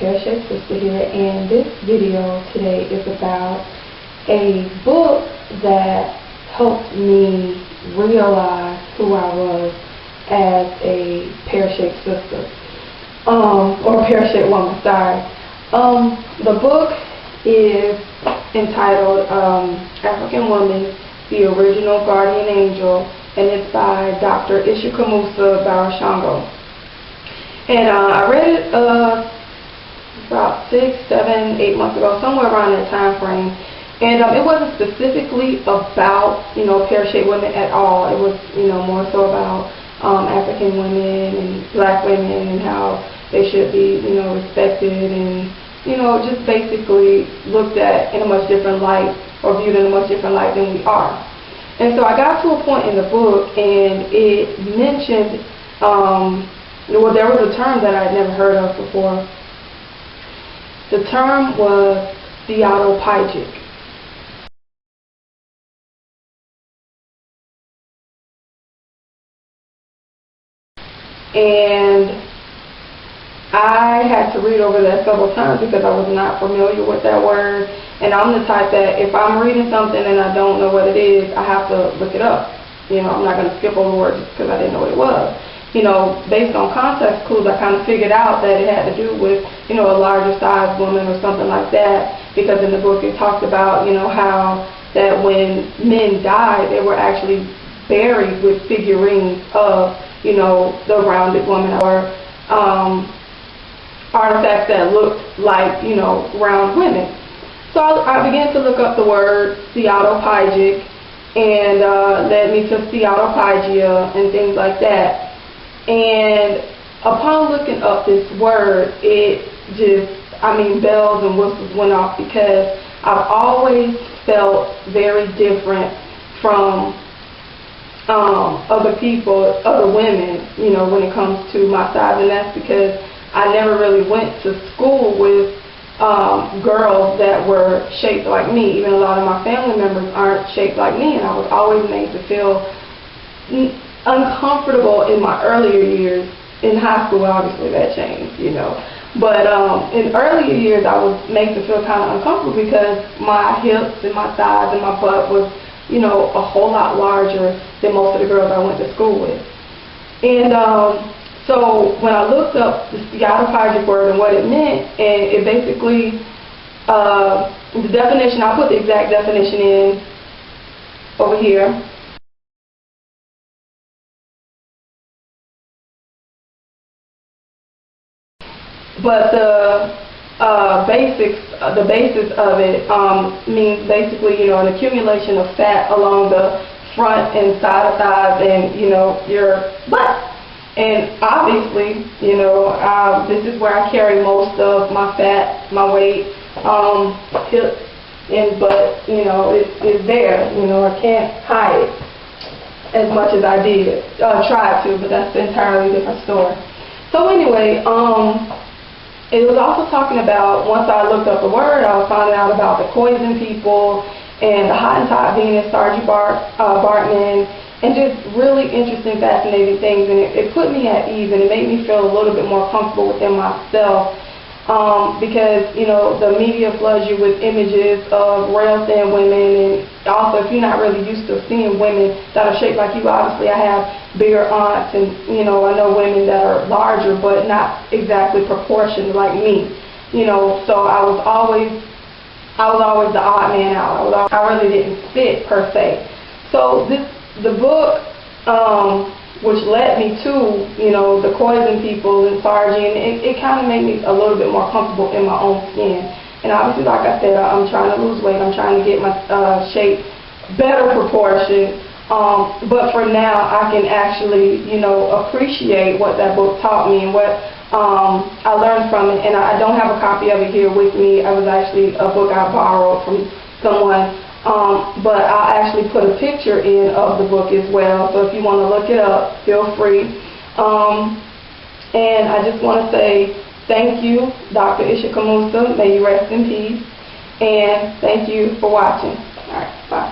Pear-Shaped Sister here, and this video today is about a book that helped me realize who I was as a pear-shaped sister, or pear-shaped woman, sorry. The book is entitled African Woman, the Original Guardian Angel, and it's by Dr. Ishikamusa Barashango. And I read it about 6, 7, 8 months ago, somewhere around that time frame. And it wasn't specifically about, pear-shaped women at all. It was, more so about African women and black women and how they should be, respected and, just basically looked at in a much different light or viewed in a much different light than we are. And so I got to a point in the book and it mentioned, well, there was a term that I had never heard of before. The term was Steatopygia. And I had to read over that several times because I was not familiar with that word. And I'm the type that if I'm reading something and I don't know what it is, I have to look it up. I'm not going to skip over words because I didn't know what it was. Based on context clues, I kind of figured out that it had to do with, a larger size woman or something like that, because in the book it talked about, how that when men died, they were actually buried with figurines of, the rounded woman or artifacts that looked like, round women. So I began to look up the word Steatopygic and led me to Steatopygia and things like that. And upon looking up this word, it just, bells and whistles went off, because I've always felt very different from other people, other women, when it comes to my size. And that's because I never really went to school with girls that were shaped like me. Even a lot of my family members aren't shaped like me, and I was always made to feel uncomfortable in my earlier years. In high school, obviously that changed, But in earlier years, I was made to feel kind of uncomfortable because my hips and my thighs and my butt was, a whole lot larger than most of the girls I went to school with. And so when I looked up the Steatopygic word and what it meant, and it basically, the definition, I'll put the exact definition in over here. But the basis of it means basically, an accumulation of fat along the front and side of thighs and, your butt. And obviously, this is where I carry most of my fat, my weight, hips and butt, it's there. I can't hide it as much as I did, tried to, but that's an entirely different story. So anyway, it was also talking about, once I looked up the word, I was finding out about the Poison people and the Hottentot Venus, Sargie Bartman, and just really interesting, fascinating things. And it put me at ease, and it made me feel a little bit more comfortable within myself, because, the media floods you with images of rail thin women, and also if you're not really used to seeing women that are shaped like you. Obviously I have bigger aunts, and I know women that are larger but not exactly proportioned like me, so I was always the odd man out. I really didn't fit per se. So the book, which led me to, the Poison people and Sargie, and it kind of made me a little bit more comfortable in my own skin. And obviously, like I said, I'm trying to lose weight. I'm trying to get my shape better proportioned. But for now, I can actually, appreciate what that book taught me and what I learned from it. And I don't have a copy of it here with me. It was actually a book I borrowed from someone. But I'll actually put a picture in of the book as well. So if you want to look it up, feel free. And I just want to say thank you, Dr. Ishikamusa. May you rest in peace. And thank you for watching. All right, bye.